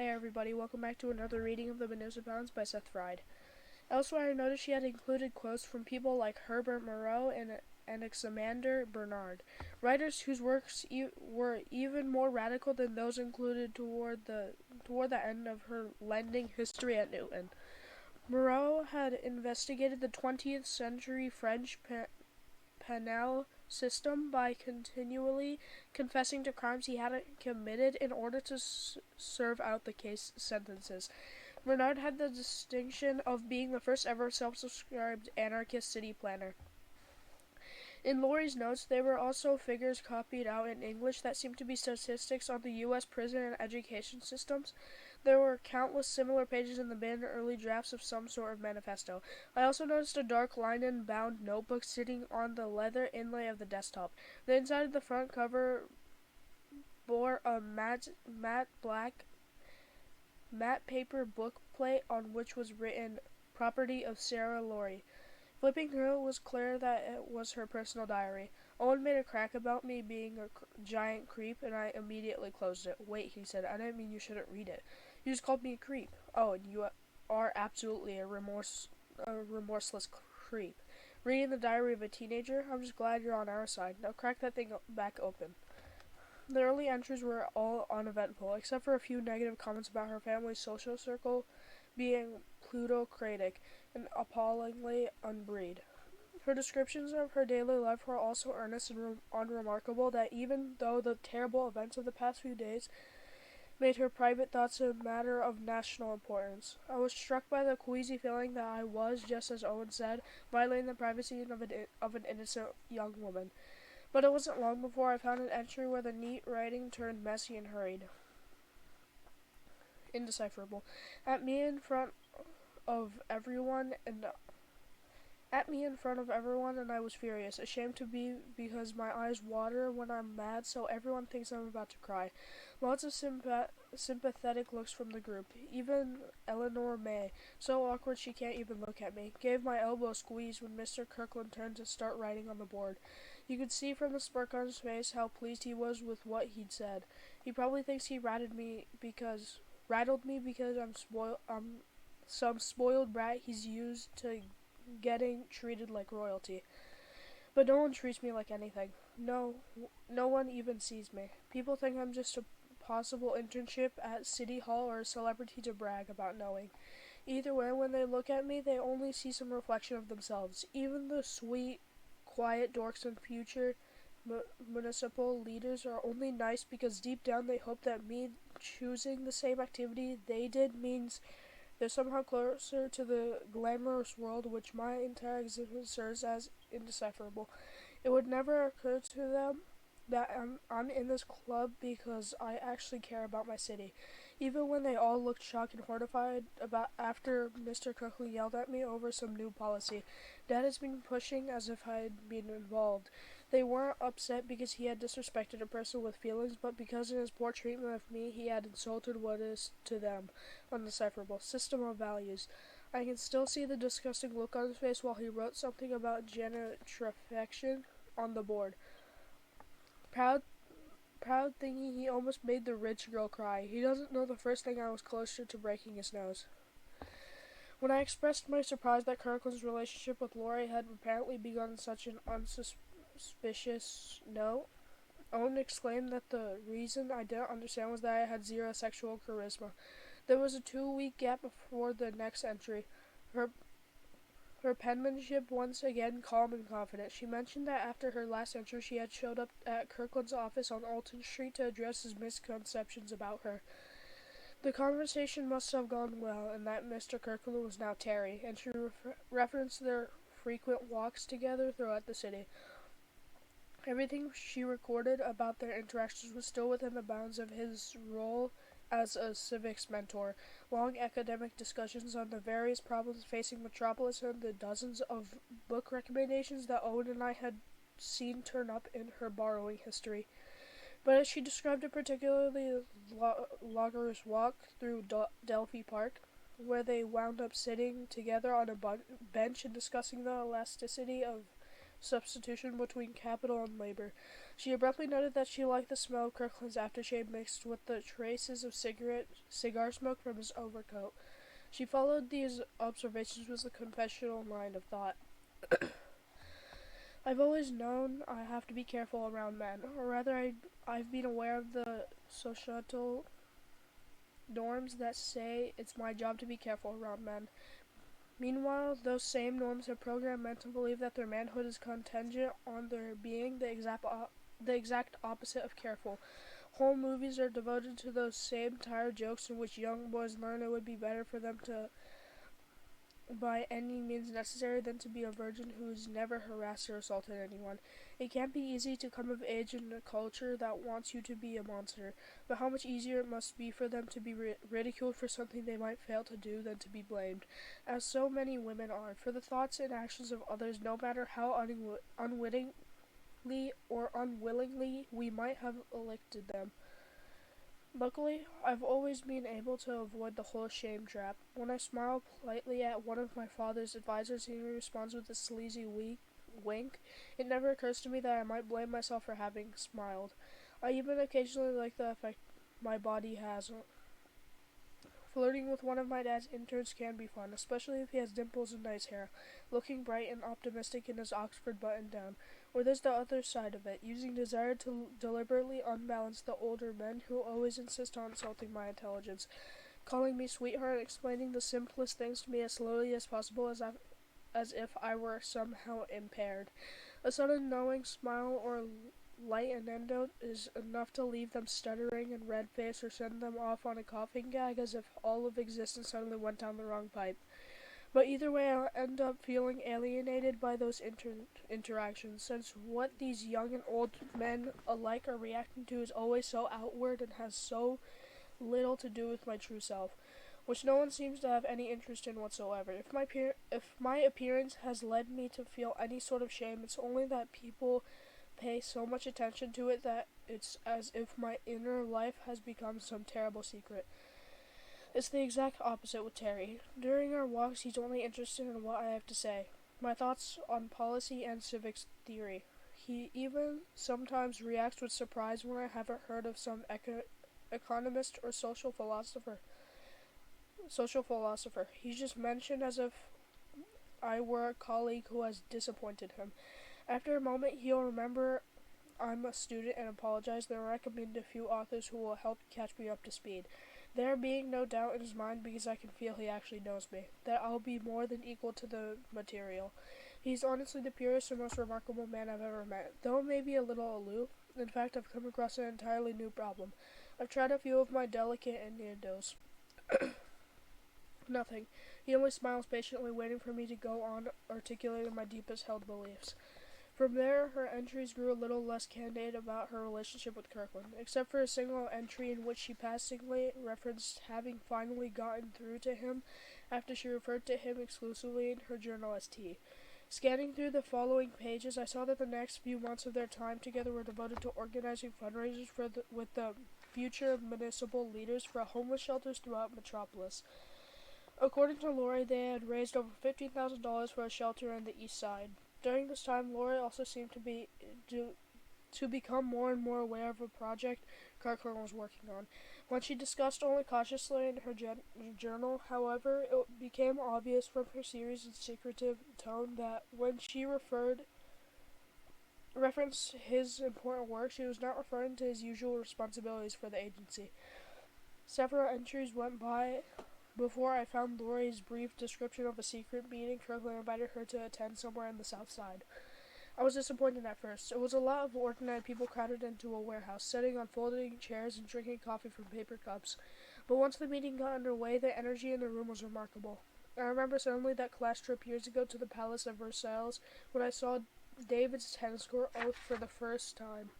Hey everybody, welcome back to another reading of the Municipalists by Seth Fried. Elsewhere, I noticed she had included quotes from people like Herbert Moreau and Alexander Bernard, writers whose works were even more radical than those included toward the end of her lending history at Newton. Moreau had investigated the 20th century French penal system by continually confessing to crimes he hadn't committed in order to serve out the case sentences. Bernard had the distinction of being the first ever self-described anarchist city planner. In Laurie's notes, there were also figures copied out in English that seemed to be statistics on the U.S. prison and education systems. There were countless similar pages in the bin early drafts of some sort of manifesto. I also noticed a dark linen-bound notebook sitting on the leather inlay of the desktop. The inside of the front cover bore a matte paper bookplate on which was written, "Property of Sarah Laurie." Flipping through it was clear that it was her personal diary. Owen made a crack about me being a giant creep, and I immediately closed it. "Wait," he said, "I didn't mean you shouldn't read it. You just called me a creep." "Oh, and you are absolutely a remorseless creep. Reading the diary of a teenager? I'm just glad you're on our side. Now crack that thing back open." The early entries were all uneventful, except for a few negative comments about her family's social circle being plutocratic and appallingly unbreed. Her descriptions of her daily life were also earnest and unremarkable, that even though the terrible events of the past few days made her private thoughts a matter of national importance. I was struck by the queasy feeling that I was, just as Owen said, violating the privacy of an innocent young woman. But it wasn't long before I found an entry where the neat writing turned messy and hurried. Indecipherable. At me in front of everyone, and I was furious, ashamed to be because my eyes water when I'm mad, so everyone thinks I'm about to cry. Lots of sympathetic looks from the group. Even Eleanor May, so awkward she can't even look at me, gave my elbow a squeeze when Mr. Kirkland turned to start writing on the board. You could see from the smirk on his face how pleased he was with what he'd said. He probably thinks he rattled me because I'm some spoiled brat he's used to getting treated like royalty. But no one treats me like anything. No one even sees me. People think I'm just a possible internship at City Hall or a celebrity to brag about knowing. Either way, when they look at me, they only see some reflection of themselves. Even the sweet, quiet dorks and future municipal leaders are only nice because deep down they hope that me choosing the same activity they did means they're somehow closer to the glamorous world which my entire existence serves as indecipherable. It would never occur to them that I'm in this club because I actually care about my city. Even when they all looked shocked and horrified after Mr. Cookley yelled at me over some new policy Dad has been pushing as if I'd been involved. They weren't upset because he had disrespected a person with feelings, but because in his poor treatment of me he had insulted what is, to them, undecipherable system of values. I can still see the disgusting look on his face while he wrote something about gentrification on the board. Proud thinking he almost made the rich girl cry. He doesn't know the first thing I was closer to breaking his nose. When I expressed my surprise that Kirkland's relationship with Laurie had apparently begun on such an unsuspicious note, Owen exclaimed that the reason I didn't understand was that I had zero sexual charisma. There was a 2-week gap before the next entry. Her penmanship once again calm and confident. She mentioned that after her last entry she had showed up at Kirkland's office on Alton Street to address his misconceptions about her. The conversation must have gone well, and that Mr. Kirkland was now Terry, and she referenced their frequent walks together throughout the city. Everything she recorded about their interactions was still within the bounds of his role as a civics mentor. Long academic discussions on the various problems facing Metropolis and the dozens of book recommendations that Owen and I had seen turn up in her borrowing history. But as she described a particularly laborious walk through Delphi Park, where they wound up sitting together on a bench and discussing the elasticity of substitution between capital and labor, She abruptly noted that she liked the smell of Kirkland's aftershave mixed with the traces of cigar smoke from his overcoat. She followed these observations with a confessional line of thought. I've always known I have to be careful around men, or rather I've been aware of the societal norms that say it's my job to be careful around men. Meanwhile, those same norms have programmed men to believe that their manhood is contingent on their being the exact opposite of careful. Whole movies are devoted to those same tired jokes in which young boys learn it would be better for them to by any means necessary than to be a virgin who's never harassed or assaulted anyone. It can't be easy to come of age in a culture that wants you to be a monster, but how much easier it must be for them to be ridiculed for something they might fail to do than to be blamed, as so many women are, for the thoughts and actions of others, no matter how unwittingly or unwillingly we might have elected them. Luckily, I've always been able to avoid the whole shame trap. When I smile politely at one of my father's advisors and he responds with a sleazy wink, it never occurs to me that I might blame myself for having smiled. I even occasionally like the effect my body has. Flirting with one of my dad's interns can be fun, especially if he has dimples and nice hair, looking bright and optimistic in his Oxford button-down. Or there's the other side of it, using desire to deliberately unbalance the older men who always insist on insulting my intelligence, calling me sweetheart and explaining the simplest things to me as slowly as possible as if I were somehow impaired. A sudden knowing smile or light anecdote is enough to leave them stuttering and red-faced or send them off on a coughing gag as if all of existence suddenly went down the wrong pipe. But either way, I'll end up feeling alienated by those interactions, since what these young and old men alike are reacting to is always so outward and has so little to do with my true self, which no one seems to have any interest in whatsoever. If my appearance has led me to feel any sort of shame, it's only that people pay so much attention to it that it's as if my inner life has become some terrible secret. It's the exact opposite with Terry. During our walks, he's only interested in what I have to say, my thoughts on policy and civics theory. He even sometimes reacts with surprise when I haven't heard of some economist or social philosopher. He's just mentioned as if I were a colleague who has disappointed him. After a moment, he'll remember I'm a student and apologize, then recommend a few authors who will help catch me up to speed. There being no doubt in his mind, because I can feel he actually knows me, that I'll be more than equal to the material. He's honestly the purest and most remarkable man I've ever met, though it may be a little aloof. In fact, I've come across an entirely new problem. I've tried a few of my delicate innuendos. Nothing. He only smiles patiently, waiting for me to go on articulating my deepest held beliefs. From there, her entries grew a little less candid about her relationship with Kirkland, except for a single entry in which she passingly referenced having finally gotten through to him after she referred to him exclusively in her journal as T. Scanning through the following pages, I saw that the next few months of their time together were devoted to organizing fundraisers with the future municipal leaders for homeless shelters throughout Metropolis. According to Lori, they had raised over $15,000 for a shelter on the east side. During this time, Lori also seemed to become more and more aware of a project Kirkland was working on. When she discussed only cautiously in her journal, however, it became obvious from her serious and secretive tone that when she referenced his important work, she was not referring to his usual responsibilities for the agency. Several entries went by before I found Lori's brief description of a secret meeting Kirkland invited her to attend somewhere in the South Side. I was disappointed at first. It was a lot of ordinary people crowded into a warehouse, sitting on folding chairs and drinking coffee from paper cups. But once the meeting got underway, the energy in the room was remarkable. I remember suddenly that class trip years ago to the Palace of Versailles when I saw David's tennis court out for the first time.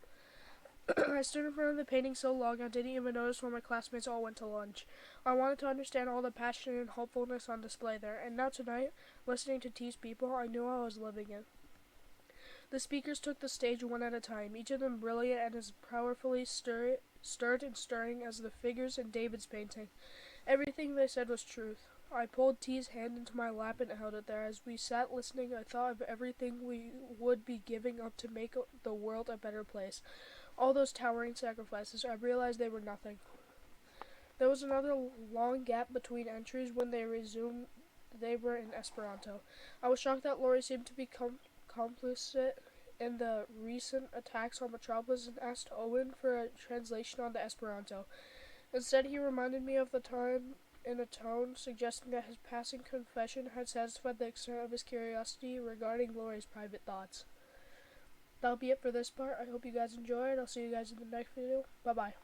I stood in front of the painting so long I didn't even notice when my classmates all went to lunch. I wanted to understand all the passion and hopefulness on display there, and now tonight, listening to T's people, I knew I was living it. The speakers took the stage one at a time, each of them brilliant and as powerfully stirred and stirring as the figures in David's painting. Everything they said was truth. I pulled T's hand into my lap and held it there. As we sat listening, I thought of everything we would be giving up to make the world a better place. All those towering sacrifices, I realized they were nothing. There was another long gap between entries. When they resumed, they were in Esperanto. I was shocked that Lori seemed to be complicit in the recent attacks on Metropolis and asked Owen for a translation onto Esperanto. Instead, he reminded me of the time in a tone suggesting that his passing confession had satisfied the extent of his curiosity regarding Lori's private thoughts. That'll be it for this part. I hope you guys enjoyed. I'll see you guys in the next video. Bye-bye.